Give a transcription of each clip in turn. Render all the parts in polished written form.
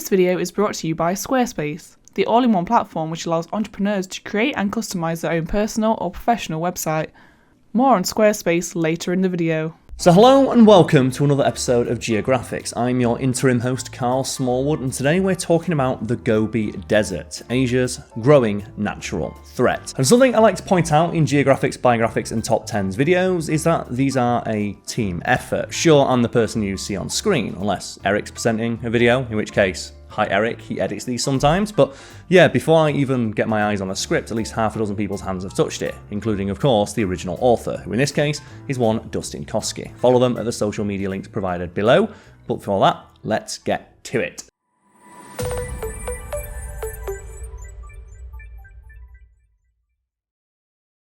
This video is brought to you by Squarespace, the all-in-one platform which allows entrepreneurs to create and customize their own personal or professional website. More on Squarespace later in the video. So hello and welcome to another episode of Geographics. I'm your interim host Karl Smallwood, and today we're talking about the Gobi Desert, Asia's growing natural threat. And something I like to point out in Geographics, Biographics and Top 10s videos is that these are a team effort. Sure, I'm the person you see on screen, unless Eric's presenting a video, in which case, hi Eric, he edits these sometimes, but yeah, before I even get my eyes on a script, at least half a dozen people's hands have touched it, including of course the original author, who in this case is one Dustin Koski. Follow them at the social media links provided below, but before that, let's get to it.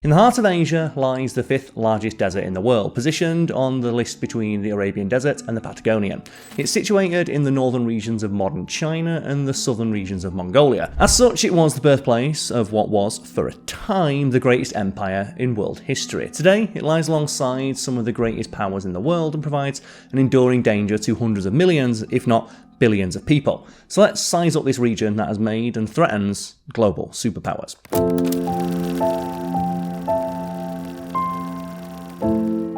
In the heart of Asia lies the 5th largest desert in the world, positioned on the list between the Arabian Desert and the Patagonian. It's situated in the northern regions of modern China and the southern regions of Mongolia. As such, it was the birthplace of what was, for a time, the greatest empire in world history. Today, it lies alongside some of the greatest powers in the world and provides an enduring danger to hundreds of millions, if not billions of people. So let's size up this region that has made and threatens global superpowers.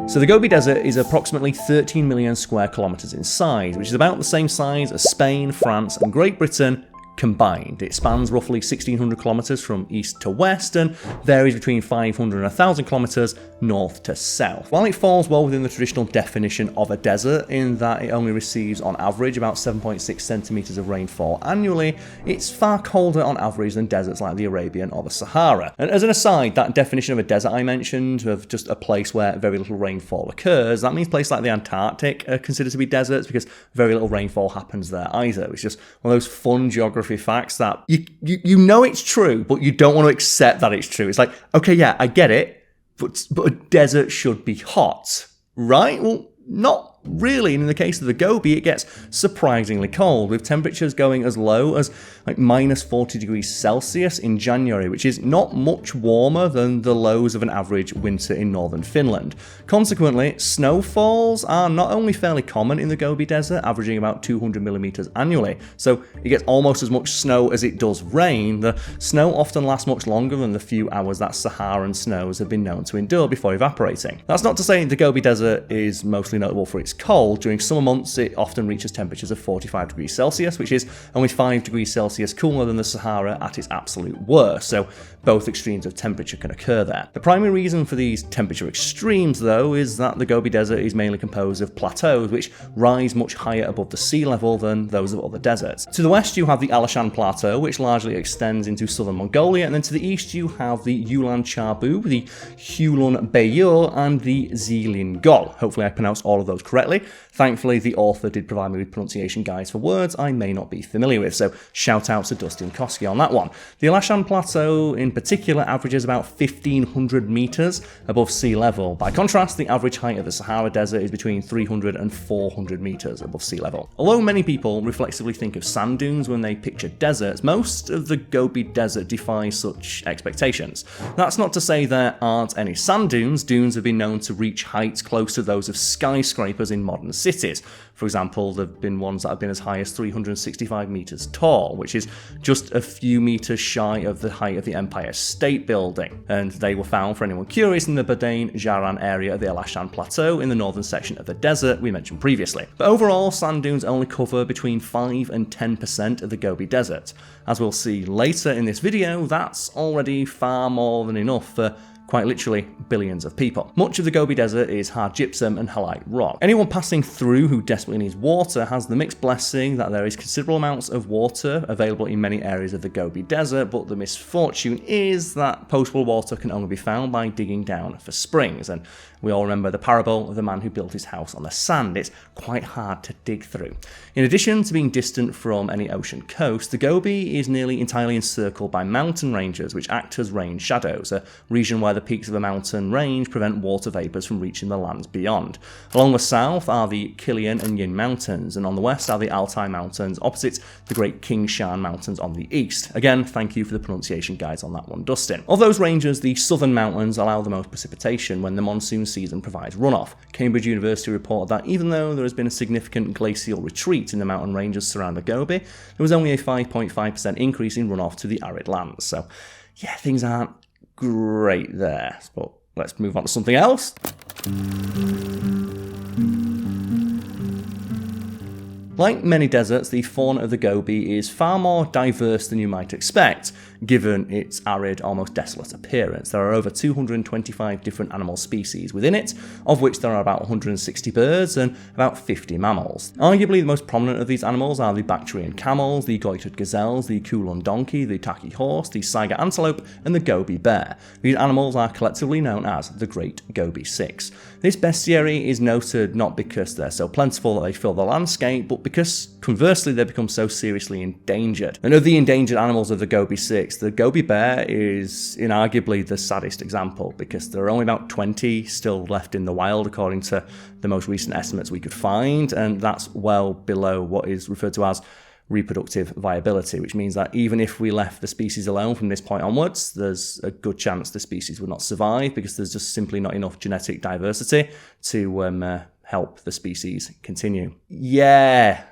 So the Gobi Desert is approximately 13 million square kilometres in size, which is about the same size as Spain, France and Great Britain combined. It spans roughly 1,600 kilometres from east to west and varies between 500 and 1,000 kilometres north to south. While it falls well within the traditional definition of a desert in that it only receives on average about 7.6 centimetres of rainfall annually, it's far colder on average than deserts like the Arabian or the Sahara. And as an aside, that definition of a desert I mentioned, of just a place where very little rainfall occurs, that means places like the Antarctic are considered to be deserts because very little rainfall happens there either. It's just one of those fun geography facts that you know it's true, but you don't want to accept that it's true. It's like, okay, yeah, I get it, but a desert should be hot, right? Well, not really. And in the case of the Gobi, it gets surprisingly cold, with temperatures going as low as like minus 40 degrees Celsius in January, which is not much warmer than the lows of an average winter in northern Finland. Consequently, snowfalls are not only fairly common in the Gobi Desert, averaging about 200 millimeters annually, so it gets almost as much snow as it does rain. The snow often lasts much longer than the few hours that Saharan snows have been known to endure before evaporating. That's not to say the Gobi Desert is mostly notable for its cold. During summer months, it often reaches temperatures of 45 degrees Celsius, which is only 5 degrees Celsius cooler than the Sahara at its absolute worst, so both extremes of temperature can occur there. The primary reason for these temperature extremes, though, is that the Gobi Desert is mainly composed of plateaus, which rise much higher above the sea level than those of other deserts. To the west, you have the Alashan Plateau, which largely extends into southern Mongolia, and then to the east, you have the Ulan Charbu, the Hulun Beyo, and the Zilin Gol. Hopefully I pronounced all of those correctly. Thankfully, the author did provide me with pronunciation guides for words I may not be familiar with, so shout out to Dustin Koski on that one. The Alashan Plateau in particular averages about 1,500 meters above sea level. By contrast, the average height of the Sahara Desert is between 300 and 400 meters above sea level. Although many people reflexively think of sand dunes when they picture deserts, most of the Gobi Desert defies such expectations. That's not to say there aren't any sand dunes. Dunes have been known to reach heights close to those of skyscrapers in modern cities. For example, there have been ones that have been as high as 365 meters tall, which is just a few meters shy of the height of the Empire State Building. And they were found, for anyone curious, in the Badain Jaran area of the Alashan Plateau in the northern section of the desert we mentioned previously. But overall, sand dunes only cover between 5 and 10% of the Gobi Desert. As we'll see later in this video, that's already far more than enough for quite literally billions of people. Much of the Gobi Desert is hard gypsum and halite rock. Anyone passing through who desperately needs water has the mixed blessing that there is considerable amounts of water available in many areas of the Gobi Desert, but the misfortune is that potable water can only be found by digging down for springs, and we all remember the parable of the man who built his house on the sand. It's quite hard to dig through. In addition to being distant from any ocean coast, the Gobi is nearly entirely encircled by mountain ranges which act as rain shadows, a region where the the peaks of a mountain range prevent water vapours from reaching the lands beyond. Along the south are the Kilian and Yin Mountains, and on the west are the Altai Mountains, opposite the Great Kingshan Mountains on the east. Again, thank you for the pronunciation guides on that one, Dustin. Of those ranges, the southern mountains allow the most precipitation when the monsoon season provides runoff. Cambridge University reported that even though there has been a significant glacial retreat in the mountain ranges surrounding the Gobi, there was only a 5.5% increase in runoff to the arid lands. So, yeah, things aren't great there. But let's move on to something else. Like many deserts, the fauna of the Gobi is far more diverse than you might expect, given its arid, almost desolate appearance. There are over 225 different animal species within it, of which there are about 160 birds and about 50 mammals. Arguably the most prominent of these animals are the Bactrian camels, the goitered gazelles, the Kulon donkey, the taki horse, the Saiga antelope, and the Gobi bear. These animals are collectively known as the Great Gobi Six. This bestiary is noted not because they're so plentiful that they fill the landscape, but because, conversely, they become so seriously endangered. And of the endangered animals of the Gobi Six, the Gobi bear is inarguably the saddest example, because there are only about 20 still left in the wild, according to the most recent estimates we could find, and that's well below what is referred to as reproductive viability, which means that even if we left the species alone from this point onwards, there's a good chance the species would not survive, because there's just simply not enough genetic diversity to help the species continue. Yeah,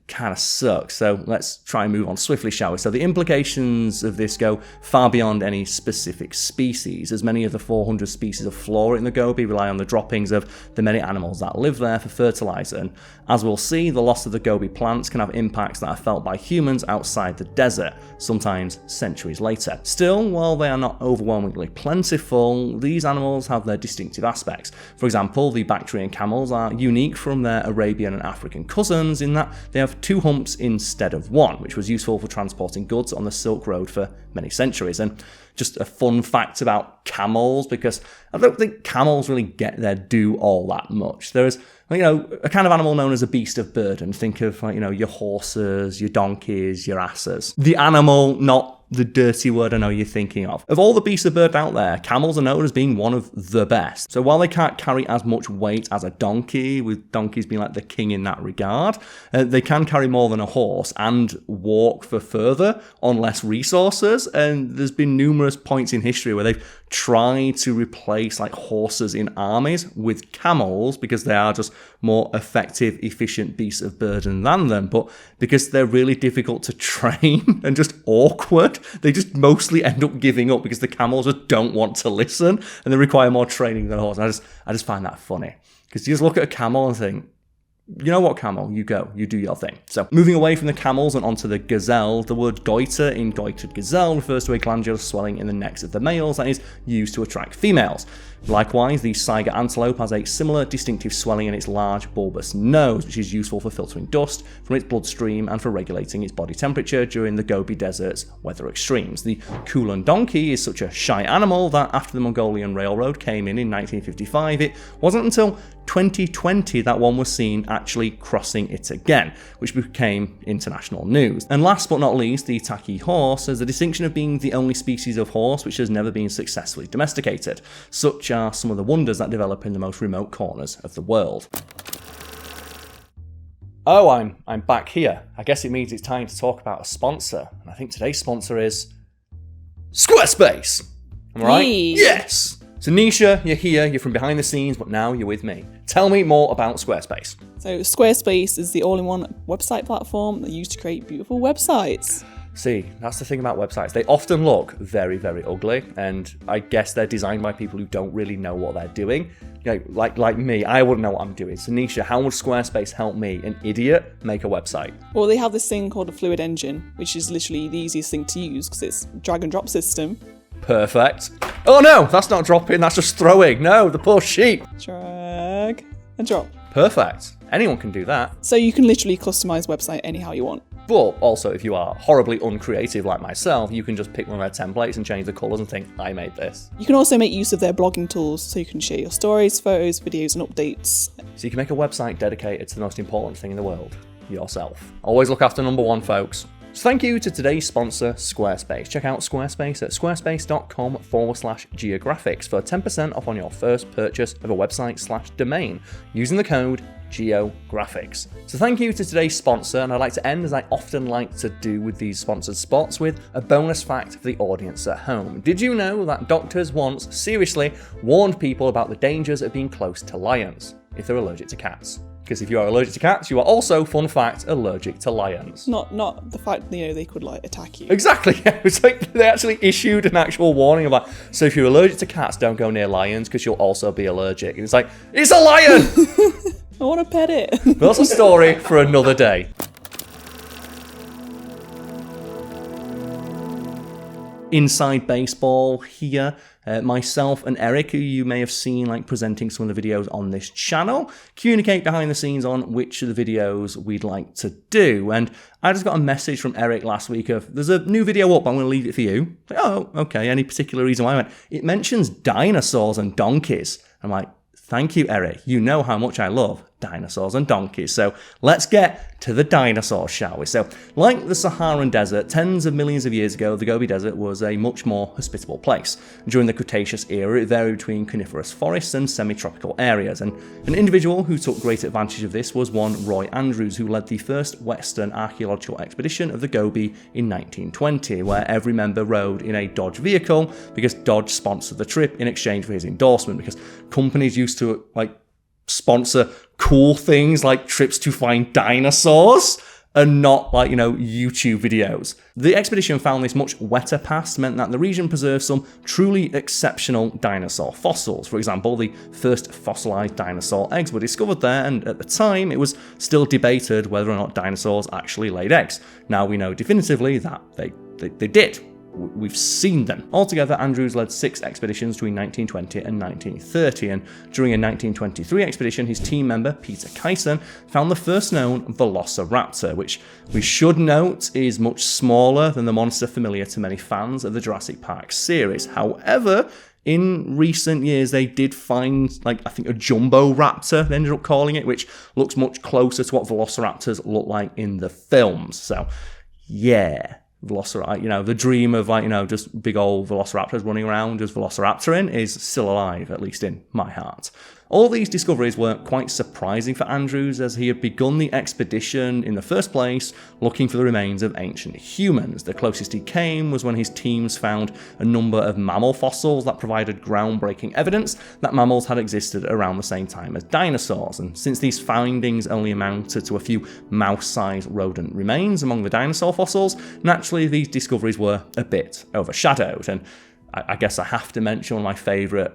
kind of sucks. So let's try and move on swiftly, shall we? So the implications of this go far beyond any specific species, as many of the 400 species of flora in the Gobi rely on the droppings of the many animals that live there for fertilizer. And as we'll see, the loss of the Gobi plants can have impacts that are felt by humans outside the desert, sometimes centuries later. Still, while they are not overwhelmingly plentiful, these animals have their distinctive aspects. For example, the Bactrian camels are unique from their Arabian and African cousins in that they have 2 humps instead of 1, which was useful for transporting goods on the Silk Road for many centuries. And just a fun fact about camels, because I don't think camels really get their due all that much. There is, a kind of animal known as a beast of burden. Think of, your horses, your donkeys, your asses. The animal, not the dirty word I know you're thinking of. Of all the beasts of burden out there, camels are known as being one of the best. So while they can't carry as much weight as a donkey, with donkeys being like the king in that regard, they can carry more than a horse and walk for further on less resources. And there's been numerous points in history where they've tried to replace horses in armies with camels because they are just more effective, efficient beasts of burden than them. But because they're really difficult to train and just awkward, they just mostly end up giving up because the camels just don't want to listen and they require more training than a horse. And I just find that funny, because you just look at a camel and think, you know what, camel, you go, you do your thing. So moving away from the camels and onto the gazelle, the word goiter in goitered gazelle refers to a glandular swelling in the necks of the males that is used to attract females. Likewise, the Saiga antelope has a similar distinctive swelling in its large bulbous nose, which is useful for filtering dust from its bloodstream and for regulating its body temperature during the Gobi Desert's weather extremes. The Kulon donkey is such a shy animal that after the Mongolian Railroad came in 1955, it wasn't until 2020 that one was seen actually crossing it again, which became international news. And last but not least, the taki horse has the distinction of being the only species of horse which has never been successfully domesticated. Such are some of the wonders that develop in the most remote corners of the world. Oh, I'm back here. I guess it means it's time to talk about a sponsor. And I think today's sponsor is Squarespace. Am I right? Yes! So Nisha, you're here, you're from behind the scenes, but now you're with me. Tell me more about Squarespace. So Squarespace is the all-in-one website platform that you use to create beautiful websites. See, that's the thing about websites. They often look very, very ugly, and I guess they're designed by people who don't really know what they're doing. Like me, I wouldn't know what I'm doing. So Nisha, how would Squarespace help me, an idiot, make a website? Well, they have this thing called a Fluid Engine, which is literally the easiest thing to use because it's a drag and drop system. Perfect. Oh no, that's not dropping, that's just throwing. No, the poor sheep. Drag and drop. Perfect. Anyone can do that. So you can literally customize a website anyhow you want. But also, if you are horribly uncreative like myself, you can just pick one of their templates and change the colours and think, I made this. You can also make use of their blogging tools, so you can share your stories, photos, videos, and updates. So you can make a website dedicated to the most important thing in the world, yourself. Always look after number one, folks. So thank you to today's sponsor, Squarespace. Check out Squarespace at squarespace.com/geographics for 10% off on your first purchase of a website/domain using the code Geographics. So thank you to today's sponsor, and I'd like to end, as I often like to do with these sponsored spots, with a bonus fact for the audience at home. Did you know that doctors once seriously warned people about the dangers of being close to lions if they're allergic to cats? Because if you are allergic to cats, you are also, fun fact, allergic to lions. Not the fact, they could attack you. Exactly. Yeah. It's like they actually issued an actual warning about, so if you're allergic to cats, don't go near lions because you'll also be allergic. And it's like, it's a lion! I want to pet it. But that's a story for another day. Inside baseball here. Myself and Eric, who you may have seen presenting some of the videos on this channel, communicate behind the scenes on which of the videos we'd like to do. And I just got a message from Eric last week of, there's a new video up, I'm going to leave it for you. Like, oh, okay, any particular reason why? I went, it mentions dinosaurs and donkeys. I'm like, thank you, Eric. You know how much I love dinosaurs and donkeys. So let's get to the dinosaurs, shall we? So, like the Saharan desert, tens of millions of years ago, the Gobi Desert was a much more hospitable place. During the Cretaceous era, it varied between coniferous forests and semi-tropical areas. And an individual who took great advantage of this was one Roy Andrews, who led the first Western archaeological expedition of the Gobi in 1920, where every member rode in a Dodge vehicle because Dodge sponsored the trip in exchange for his endorsement, because companies used to sponsor cool things like trips to find dinosaurs and not YouTube videos. The expedition found this much wetter past meant that the region preserved some truly exceptional dinosaur fossils. For example, the first fossilized dinosaur eggs were discovered there, and at the time it was still debated whether or not dinosaurs actually laid eggs. Now we know definitively that they did. We've seen them. Altogether, Andrews led 6 expeditions between 1920 and 1930, and during a 1923 expedition, his team member, Peter Kyson, found the first known velociraptor, which we should note is much smaller than the monster familiar to many fans of the Jurassic Park series. However, in recent years, they did find, I think, a jumbo raptor, they ended up calling it, which looks much closer to what velociraptors look like in the films. So, yeah. Velociraptor, the dream of just big old velociraptors running around just velociraptoring is still alive, at least in my heart. All these discoveries were quite surprising for Andrews, as he had begun the expedition in the first place looking for the remains of ancient humans. The closest he came was when his teams found a number of mammal fossils that provided groundbreaking evidence that mammals had existed around the same time as dinosaurs. And since these findings only amounted to a few mouse-sized rodent remains among the dinosaur fossils, naturally these discoveries were a bit overshadowed. And I guess I have to mention one of my favourite,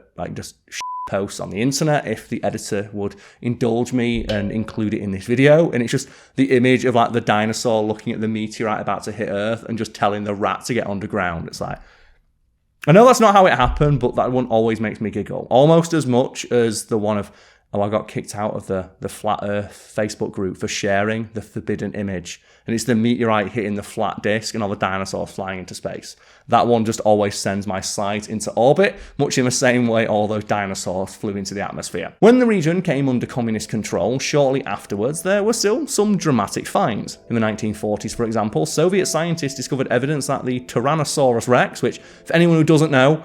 posts on the internet, if the editor would indulge me and include it in this video, and it's just the image of the dinosaur looking at the meteorite about to hit Earth and just telling the rat to get underground. It's I know that's not how it happened, but that one always makes me giggle, almost as much as the one of, I got kicked out of the Flat Earth Facebook group for sharing the forbidden image, and it's the meteorite hitting the flat disk and all the dinosaurs flying into space. That one just always sends my sight into orbit, much in the same way all those dinosaurs flew into the atmosphere. When the region came under communist control, shortly afterwards, there were still some dramatic finds. In the 1940s, for example, Soviet scientists discovered evidence that the Tyrannosaurus rex, which, for anyone who doesn't know,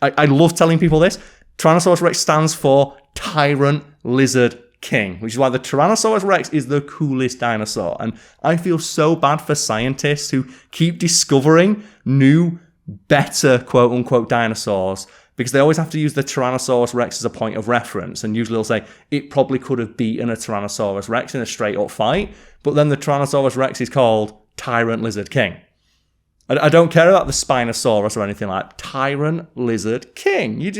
I love telling people this, Tyrannosaurus rex stands for Tyrant Lizard King, which is why the Tyrannosaurus rex is the coolest dinosaur. And I feel so bad for scientists who keep discovering new, better quote-unquote dinosaurs, because they always have to use the Tyrannosaurus rex as a point of reference, and usually they'll say it probably could have beaten a Tyrannosaurus rex in a straight-up fight, but then the Tyrannosaurus rex is called Tyrant Lizard King. I don't care about the Spinosaurus or anything like that. Tyrant Lizard King. You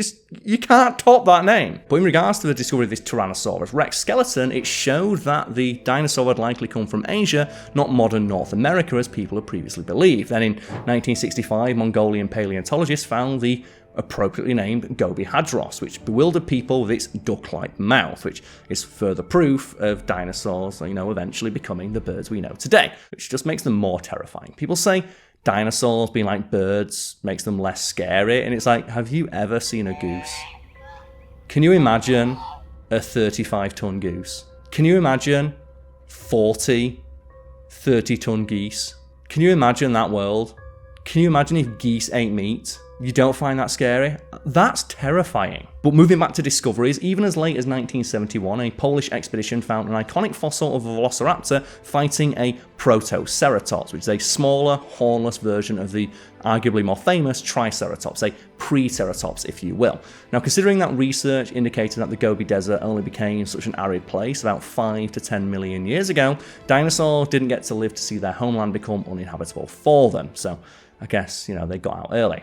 can't top that name. But in regards to the discovery of this Tyrannosaurus Rex skeleton, it showed that the dinosaur had likely come from Asia, not modern North America as people had previously believed. Then in 1965, Mongolian paleontologists found the appropriately named Gobi hadros, which bewildered people with its duck-like mouth, which is further proof of dinosaurs, eventually becoming the birds we know today, which just makes them more terrifying. People say dinosaurs being like birds makes them less scary, and it's have you ever seen a goose? Can you imagine a 35-ton goose? Can you imagine 40 30-ton geese? Can you imagine that world? Can you imagine if geese ate meat? You don't find that scary? That's terrifying. But moving back to discoveries, even as late as 1971, a Polish expedition found an iconic fossil of a velociraptor fighting a Protoceratops, which is a smaller, hornless version of the arguably more famous Triceratops, a pre-Ceratops, if you will. Now, considering that research indicated that the Gobi Desert only became such an arid place about 5 to 10 million years ago, dinosaurs didn't get to live to see their homeland become uninhabitable for them. So I guess, they got out early.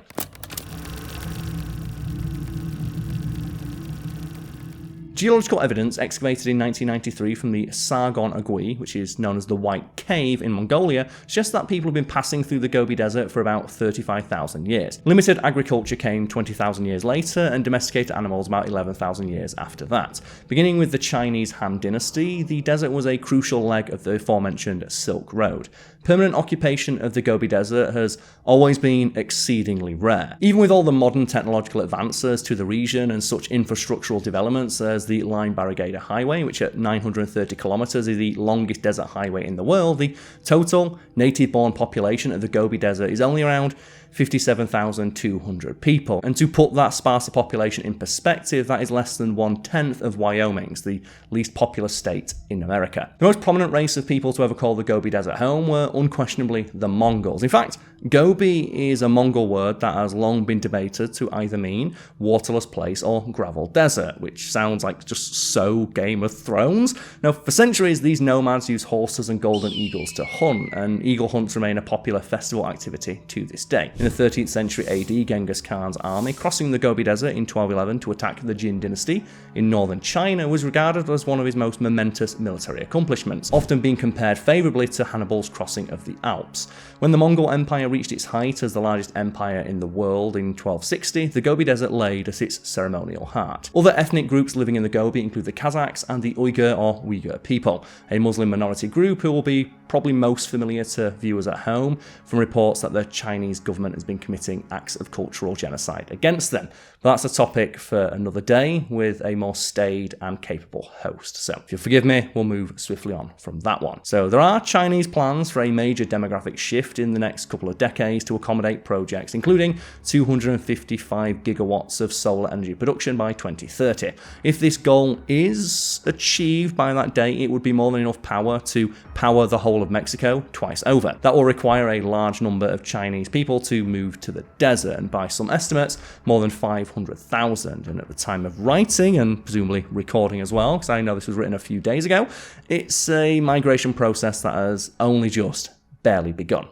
Geological evidence excavated in 1993 from the Sargon Agui, which is known as the White Cave in Mongolia, suggests that people have been passing through the Gobi Desert for about 35,000 years. Limited agriculture came 20,000 years later, and domesticated animals about 11,000 years after that. Beginning with the Chinese Han Dynasty, the desert was a crucial leg of the aforementioned Silk Road. Permanent occupation of the Gobi Desert has always been exceedingly rare. Even with all the modern technological advances to the region and such infrastructural developments as the Line Barrigada Highway, which at 930 kilometers is the longest desert highway in the world, the total native-born population of the Gobi Desert is only around 57,200 people. And to put that sparser population in perspective, that is less than 1/10 of Wyoming's, the least populous state in America. The most prominent race of people to ever call the Gobi Desert home were unquestionably the Mongols. In fact, Gobi is a Mongol word that has long been debated to either mean waterless place or gravel desert, which sounds like just so Game of Thrones. Now, for centuries, these nomads used horses and golden eagles to hunt, and eagle hunts remain a popular festival activity to this day. In the 13th century AD, Genghis Khan's army crossing the Gobi Desert in 1211 to attack the Jin dynasty in northern China was regarded as one of his most momentous military accomplishments, often being compared favourably to Hannibal's crossing of the Alps. When the Mongol Empire reached its height as the largest empire in the world in 1260, the Gobi Desert laid at its ceremonial heart. Other ethnic groups living in the Gobi include the Kazakhs and the Uyghur people, a Muslim minority group who will be probably most familiar to viewers at home from reports that the Chinese government has been committing acts of cultural genocide against them. But that's a topic for another day with a more staid and capable host. So if you'll forgive me, we'll move swiftly on from that one. So there are Chinese plans for a major demographic shift in the next couple of decades to accommodate projects, including 255 gigawatts of solar energy production by 2030. If this goal is achieved by that date, it would be more than enough power to power the whole of Mexico twice over. That will require a large number of Chinese people to move to the desert, and by some estimates, more than 500,000. And at the time of writing, and presumably recording as well, because I know this was written a few days ago, it's a migration process that has only just barely begun.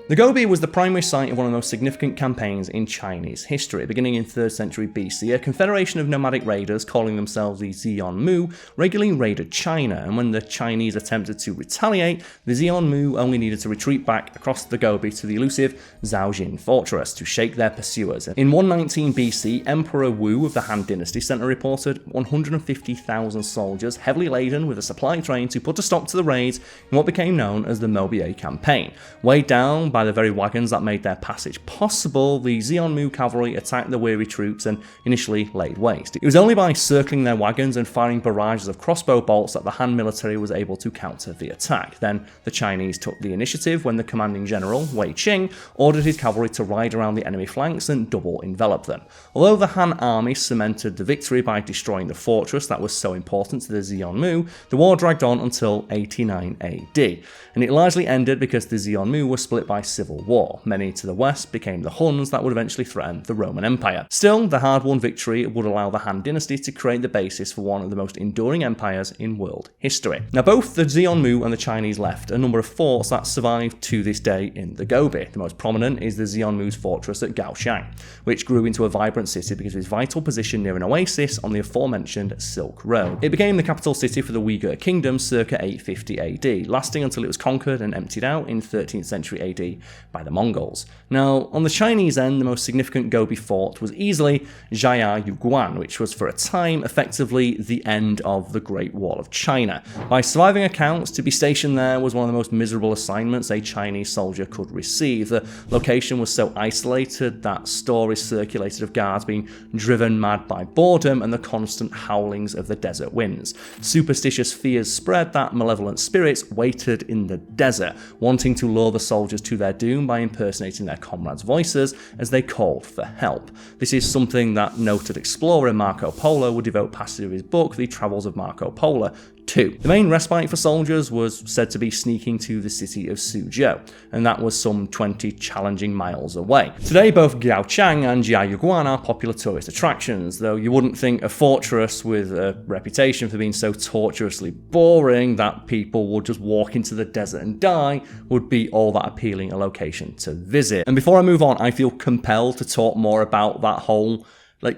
The Gobi was the primary site of one of the most significant campaigns in Chinese history. Beginning in 3rd century BC, a confederation of nomadic raiders calling themselves the Xiongnu regularly raided China, and when the Chinese attempted to retaliate, the Xiongnu only needed to retreat back across the Gobi to the elusive Zhaojin fortress to shake their pursuers. In 119 BC, Emperor Wu of the Han Dynasty sent a reported 150,000 soldiers heavily laden with a supply train to put a stop to the raids in what became known as the Mobier Campaign. Weighed down by the very wagons that made their passage possible, the Xiongnu cavalry attacked the weary troops and initially laid waste. It was only by circling their wagons and firing barrages of crossbow bolts that the Han military was able to counter the attack. Then the Chinese took the initiative when the commanding general, Wei Qing, ordered his cavalry to ride around the enemy flanks and double envelop them. Although the Han army cemented the victory by destroying the fortress that was so important to the Xiongnu, the war dragged on until 89 AD, and it largely ended because the Xiongnu were split by civil war. Many to the west became the Huns that would eventually threaten the Roman Empire. Still, the hard-won victory would allow the Han Dynasty to create the basis for one of the most enduring empires in world history. Now, both the Xiongnu and the Chinese left a number of forts that survive to this day in the Gobi. The most prominent is the Xiongnu's fortress at Gaoshan, which grew into a vibrant city because of its vital position near an oasis on the aforementioned Silk Road. It became the capital city for the Uyghur Kingdom circa 850 AD, lasting until it was conquered and emptied out in 13th century AD century by the Mongols. Now, on the Chinese end, the most significant Gobi fort was easily Jiayuguan, which was for a time effectively the end of the Great Wall of China. By surviving accounts, to be stationed there was one of the most miserable assignments a Chinese soldier could receive. The location was so isolated that stories circulated of guards being driven mad by boredom and the constant howlings of the desert winds. Superstitious fears spread that malevolent spirits waited in the desert, wanting to lure the soldiers to their doom by impersonating their comrades' voices as they called for help. This is something that noted explorer Marco Polo would devote passage of his book, The Travels of Marco Polo, to. The main respite for soldiers was said to be sneaking to the city of Suzhou, and that was some 20 challenging miles away. Today, both Gaochang and Jiayuguan are popular tourist attractions, though you wouldn't think a fortress with a reputation for being so torturously boring that people would just walk into the desert and die would be all that appealing a location to visit. And before I move on, I feel compelled to talk more about that whole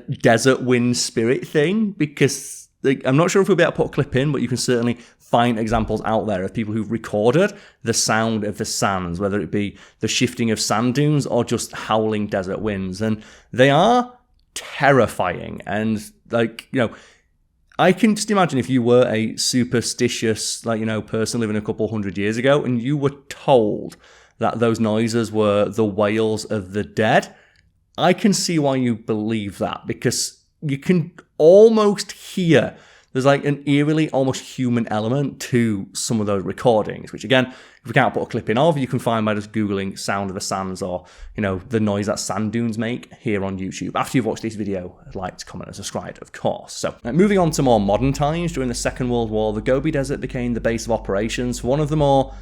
desert wind spirit thing, because I'm not sure if we'll be able to put a clip in, but you can certainly find examples out there of people who've recorded the sound of the sands, whether it be the shifting of sand dunes or just howling desert winds. And they are terrifying. And I can just imagine if you were a superstitious, person living a couple hundred years ago and you were told that those noises were the wails of the dead, I can see why you believe that, because you can almost hear there's an eerily almost human element to some of those recordings, which again, if we can't put a clip in of, you can find by just Googling sound of the sands or, the noise that sand dunes make here on YouTube. After you've watched this video, like, comment and subscribe, of course. So moving on to more modern times, during the Second World War, the Gobi Desert became the base of operations for one of the more,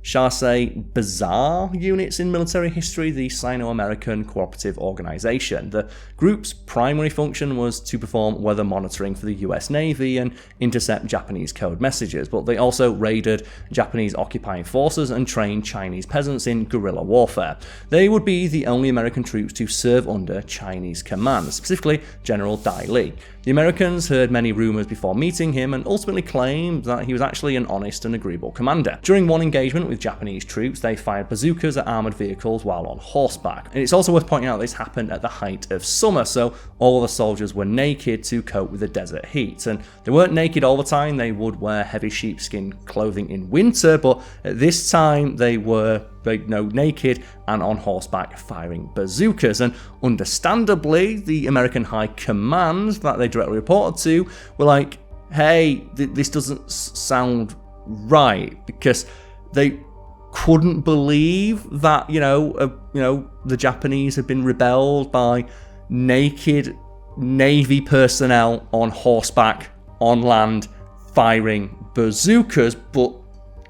shall I say, bizarre units in military history, the Sino-American Cooperative Organization. The group's primary function was to perform weather monitoring for the US Navy and intercept Japanese code messages, but they also raided Japanese occupying forces and trained Chinese peasants in guerrilla warfare. They would be the only American troops to serve under Chinese command, specifically General Dai Li. The Americans heard many rumors before meeting him and ultimately claimed that he was actually an honest and agreeable commander. During one engagement with Japanese troops, they fired bazookas at armoured vehicles while on horseback. And it's also worth pointing out this happened at the height of summer, so all of the soldiers were naked to cope with the desert heat. And they weren't naked all the time, they would wear heavy sheepskin clothing in winter, but at this time they were naked and on horseback firing bazookas. And understandably, the American High Command that they directly reported to were like, hey, this doesn't sound right, because they couldn't believe that, the Japanese had been rebelled by naked Navy personnel on horseback, on land, firing bazookas, but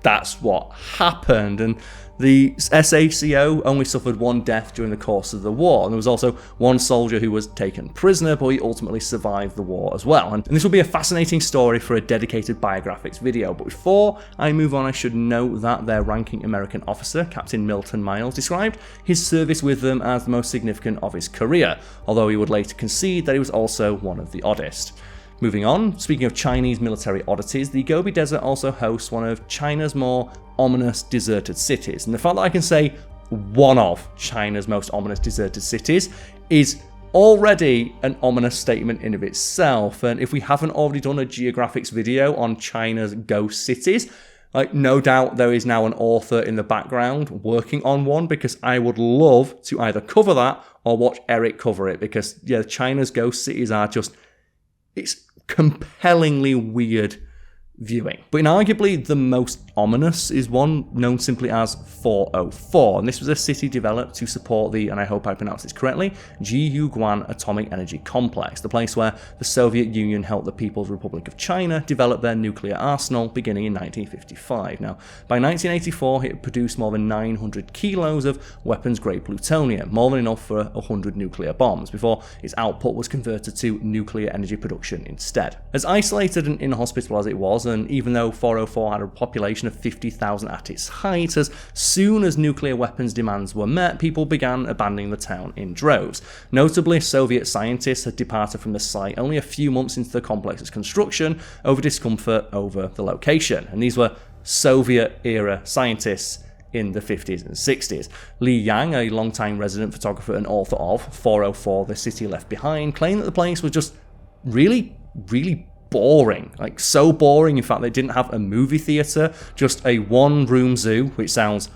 that's what happened. And the SACO only suffered one death during the course of the war, and there was also one soldier who was taken prisoner, but he ultimately survived the war as well. And this will be a fascinating story for a dedicated Biographics video, but before I move on, I should note that their ranking American officer, Captain Milton Miles, described his service with them as the most significant of his career, although he would later concede that he was also one of the oddest. Moving on, speaking of Chinese military oddities, the Gobi Desert also hosts one of China's more ominous deserted cities. And the fact that I can say one of China's most ominous deserted cities is already an ominous statement in of itself. And if we haven't already done a Geographics video on China's ghost cities, no doubt there is now an author in the background working on one, because I would love to either cover that or watch Eric cover it, because China's ghost cities are just, it's compellingly weird viewing. But inarguably the most ominous is one known simply as 404, and this was a city developed to support the, and I hope I pronounce this correctly, Jiayuguan Atomic Energy Complex, the place where the Soviet Union helped the People's Republic of China develop their nuclear arsenal beginning in 1955. Now, by 1984, it produced more than 900 kilos of weapons-grade plutonium, more than enough for 100 nuclear bombs, before its output was converted to nuclear energy production instead. As isolated and inhospitable as it was, and even though 404 had a population of 50,000 at its height, as soon as nuclear weapons demands were met, people began abandoning the town in droves. Notably, Soviet scientists had departed from the site only a few months into the complex's construction over discomfort over the location. And these were Soviet-era scientists in the 50s and 60s. Li Yang, a longtime resident photographer and author of 404, The City Left Behind, claimed that the place was just really boring. Like, so boring, in fact, they didn't have a movie theatre, just a one-room zoo, which sounds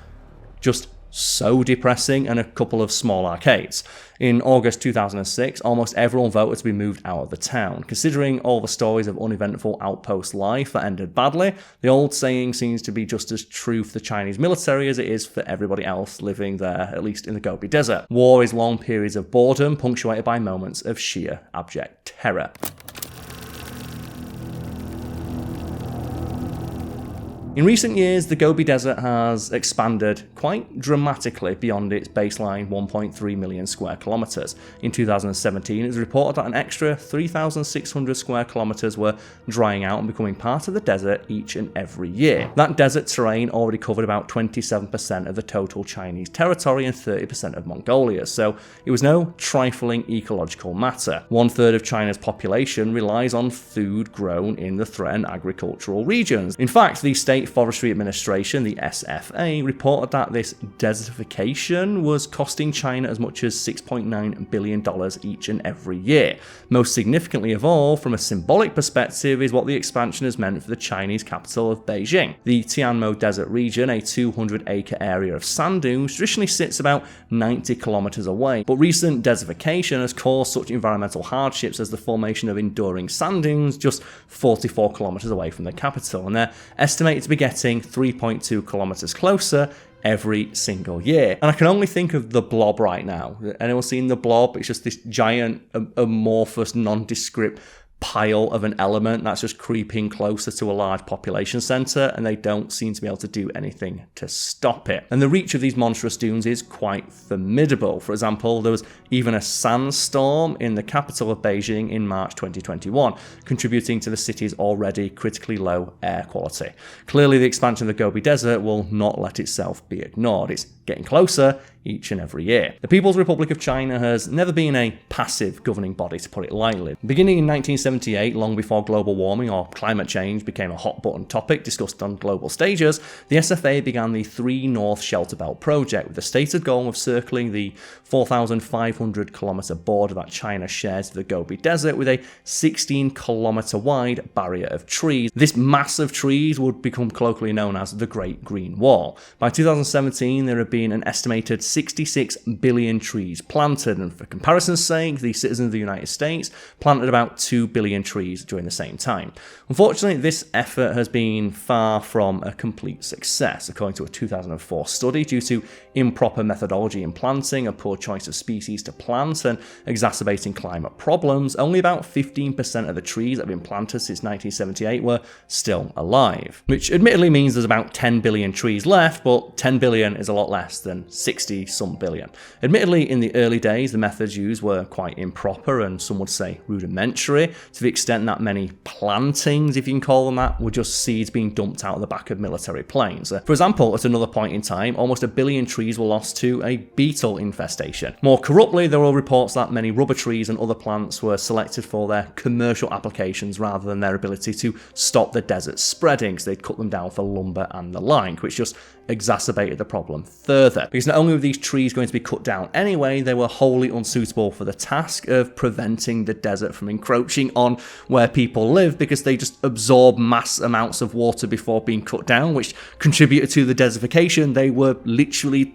just so depressing, and a couple of small arcades. In August 2006, almost everyone voted to be moved out of the town. Considering all the stories of uneventful outpost life that ended badly, the old saying seems to be just as true for the Chinese military as it is for everybody else living there, at least in the Gobi Desert. War is long periods of boredom, punctuated by moments of sheer abject terror. In recent years, the Gobi Desert has expanded quite dramatically beyond its baseline 1.3 million square kilometers. In 2017, it was reported that an extra 3,600 square kilometers were drying out and becoming part of the desert each and every year. That desert terrain already covered about 27% of the total Chinese territory and 30% of Mongolia, so it was no trifling ecological matter. 1/3 of China's population relies on food grown in the threatened agricultural regions. In fact, the State Forestry Administration, the SFA, reported that this desertification was costing China as much as $6.9 billion each and every year. Most significantly of all, from a symbolic perspective, is what the expansion has meant for the Chinese capital of Beijing. The Tianmo Desert region, a 200-acre area of sand dunes, traditionally sits about 90 kilometers away, but recent desertification has caused such environmental hardships as the formation of enduring sand dunes just 44 kilometers away from the capital, and they're estimated to be getting 3.2 kilometers closer every single year. And I can only think of the blob right now. Anyone seen the blob? It's just this giant, amorphous, nondescript pile of an element that's just creeping closer to a large population centre, and they don't seem to be able to do anything to stop it. And the reach of these monstrous dunes is quite formidable. For example, there was even a sandstorm in the capital of Beijing in March 2021, contributing to the city's already critically low air quality. Clearly, the expansion of the Gobi Desert will not let itself be ignored. It's getting closer each and every year. The People's Republic of China has never been a passive governing body, to put it lightly. Beginning in 1978, long before global warming or climate change became a hot-button topic discussed on global stages, the SFA began the 3 North Shelter Belt project with the stated goal of circling the 4,500-kilometer border that China shares with the Gobi Desert with a 16-kilometer wide barrier of trees. This mass of trees would become colloquially known as the Great Green Wall. By 2017, there had been an estimated 66 billion trees planted, and for comparison's sake, the citizens of the United States planted about 2 billion trees during the same time. Unfortunately, this effort has been far from a complete success. According to a 2004 study, due to improper methodology in planting, a poor choice of species to plant, and exacerbating climate problems, only about 15% of the trees that have been planted since 1978 were still alive. Which admittedly means there's about 10 billion trees left, but 10 billion is a lot less than 60-some billion. Admittedly, in the early days, the methods used were quite improper and some would say rudimentary, to the extent that many plantings, if you can call them that, were just seeds being dumped out of the back of military planes. For example, at another point in time, almost 1 billion trees were lost to a beetle infestation. More corruptly, there were reports that many rubber trees and other plants were selected for their commercial applications rather than their ability to stop the desert spreading, so they'd cut them down for lumber and the like, which just exacerbated the problem further. Because not only were these trees going to be cut down anyway, they were wholly unsuitable for the task of preventing the desert from encroaching on where people live, because they just absorb mass amounts of water before being cut down, which contributed to the desertification they were literally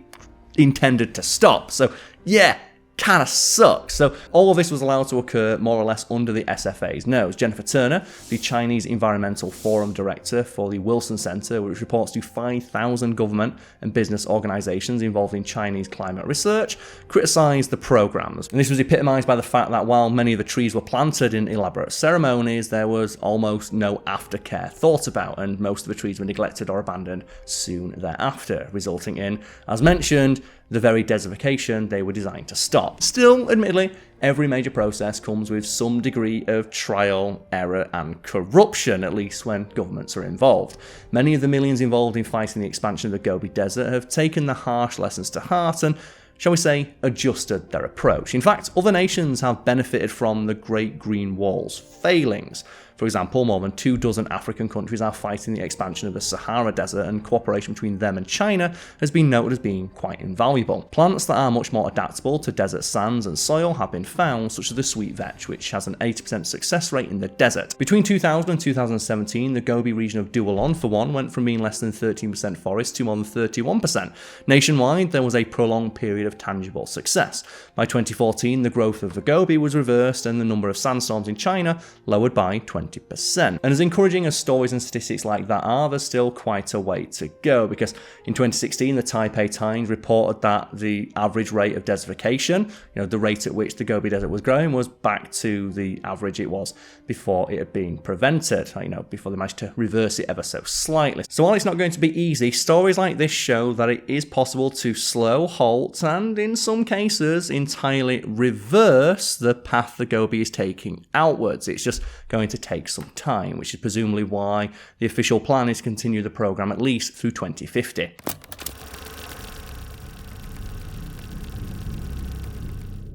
intended to stop. So yeah, kind of sucks. So all of this was allowed to occur more or less under the SFA's nose. Jennifer Turner, the Chinese Environmental Forum Director for the Wilson Center, which reports to 5,000 government and business organizations involved in Chinese climate research, criticized the programs. And this was epitomized by the fact that while many of the trees were planted in elaborate ceremonies, there was almost no aftercare thought about, and most of the trees were neglected or abandoned soon thereafter, resulting in, as mentioned, the very desertification they were designed to stop. Still, admittedly, every major process comes with some degree of trial, error, and corruption, at least when governments are involved. Many of the millions involved in fighting the expansion of the Gobi Desert have taken the harsh lessons to heart and, shall we say, adjusted their approach. In fact, other nations have benefited from the Great Green Wall's failings. For example, more than 24 African countries are fighting the expansion of the Sahara Desert, and cooperation between them and China has been noted as being quite invaluable. Plants that are much more adaptable to desert sands and soil have been found, such as the sweet vetch, which has an 80% success rate in the desert. Between 2000 and 2017, the Gobi region of Douala, for one, went from being less than 13% forest to more than 31%. Nationwide, there was a prolonged period of tangible success. By 2014, the growth of the Gobi was reversed and the number of sandstorms in China lowered by 20%. And as encouraging as stories and statistics like that are, there's still quite a way to go, because in 2016, the Taipei Times reported that the average rate of desertification, the rate at which the Gobi Desert was growing, was back to the average it was before it had been prevented, before they managed to reverse it ever so slightly. So while it's not going to be easy, stories like this show that it is possible to slow, halt, and in some cases entirely reverse the path the Gobi is taking outwards. It's just going to take some time, which is presumably why the official plan is to continue the program at least through 2050.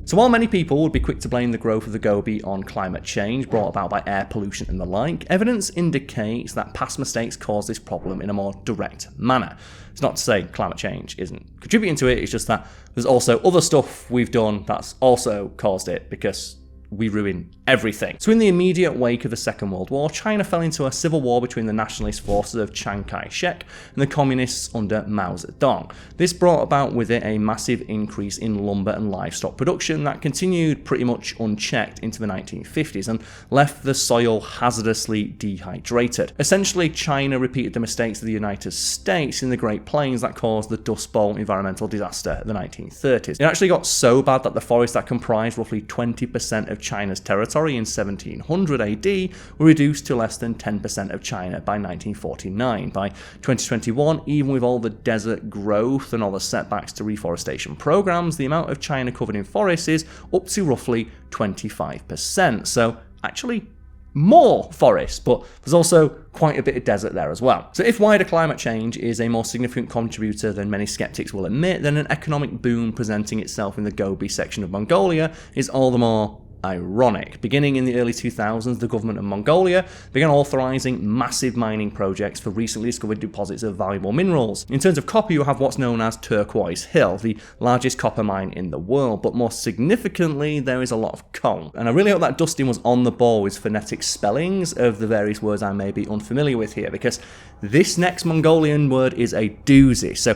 So while many people would be quick to blame the growth of the Gobi on climate change brought about by air pollution and the like, evidence indicates that past mistakes caused this problem in a more direct manner. It's not to say climate change isn't contributing to it, it's just that there's also other stuff we've done that's also caused it, because we ruin everything. So in the immediate wake of the Second World War, China fell into a civil war between the nationalist forces of Chiang Kai-shek and the communists under Mao Zedong. This brought about with it a massive increase in lumber and livestock production that continued pretty much unchecked into the 1950s and left the soil hazardously dehydrated. Essentially, China repeated the mistakes of the United States in the Great Plains that caused the Dust Bowl environmental disaster of the 1930s. It actually got so bad that the forests that comprised roughly 20% of China's territory in 1700 AD were reduced to less than 10% of China by 1949. By 2021, even with all the desert growth and all the setbacks to reforestation programs, the amount of China covered in forests is up to roughly 25%. So actually more forests, but there's also quite a bit of desert there as well. So if wider climate change is a more significant contributor than many skeptics will admit, then an economic boom presenting itself in the Gobi section of Mongolia is all the more ironic. Beginning in the early 2000s, the government of Mongolia began authorizing massive mining projects for recently discovered deposits of valuable minerals. In terms of copper, you have what's known as Turquoise Hill, the largest copper mine in the world, but more significantly, there is a lot of coal. And I really hope that Dustin was on the ball with phonetic spellings of the various words I may be unfamiliar with here, because this next Mongolian word is a doozy. So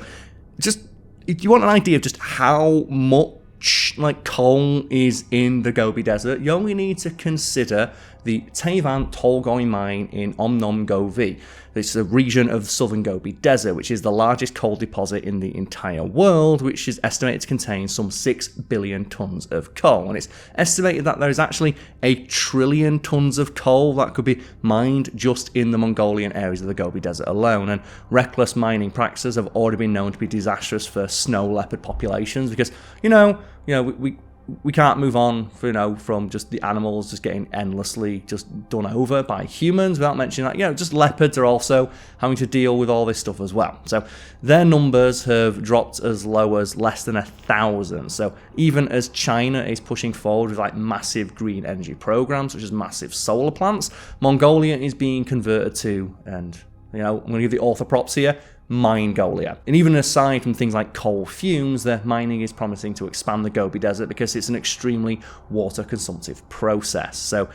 just, if you want an idea of just how much coal is in the Gobi Desert, you only need to consider the Tayvan Tolgoi mine in Omnom Gobi. It's a region of the southern Gobi Desert, which is the largest coal deposit in the entire world, which is estimated to contain some 6 billion tons of coal. And it's estimated that there is actually 1 trillion tons of coal that could be mined just in the Mongolian areas of the Gobi Desert alone. And reckless mining practices have already been known to be disastrous for snow leopard populations, because, we can't move on, from just the animals just getting endlessly just done over by humans, without mentioning that, just leopards are also having to deal with all this stuff as well. So their numbers have dropped as low as less than 1,000. So even as China is pushing forward with massive green energy programs, such as massive solar plants, Mongolia is being converted to, and I'm going to give the author props here, Mongolia. And even aside from things like coal fumes, the mining is promising to expand the Gobi Desert because it's an extremely water consumptive process. So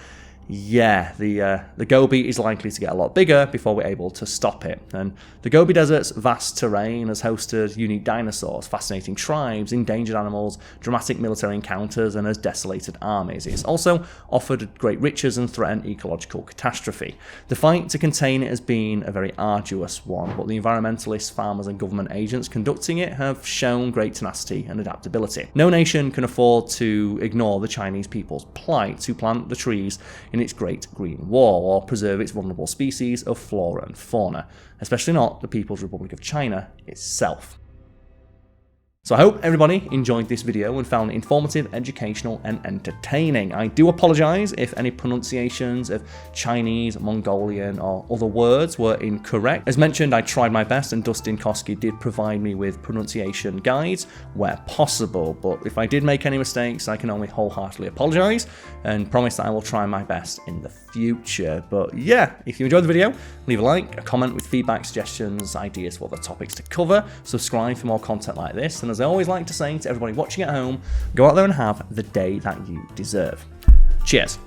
yeah, the Gobi is likely to get a lot bigger before we're able to stop it. And the Gobi Desert's vast terrain has hosted unique dinosaurs, fascinating tribes, endangered animals, dramatic military encounters, and has desolated armies. It's also offered great riches and threatened ecological catastrophe. The fight to contain it has been a very arduous one, but the environmentalists, farmers, and government agents conducting it have shown great tenacity and adaptability. No nation can afford to ignore the Chinese people's plight to plant the trees in its Great Green Wall, or preserve its vulnerable species of flora and fauna, especially not the People's Republic of China itself. So I hope everybody enjoyed this video and found it informative, educational, and entertaining. I do apologise if any pronunciations of Chinese, Mongolian, or other words were incorrect. As mentioned, I tried my best, and Dustin Koski did provide me with pronunciation guides where possible, but if I did make any mistakes, I can only wholeheartedly apologise and promise that I will try my best in the future. future. But yeah, if you enjoyed the video, leave a like, a comment with feedback, suggestions, ideas for other topics to cover, subscribe for more content like this, and as I always like to say to everybody watching at home, go out there and have the day that you deserve. Cheers.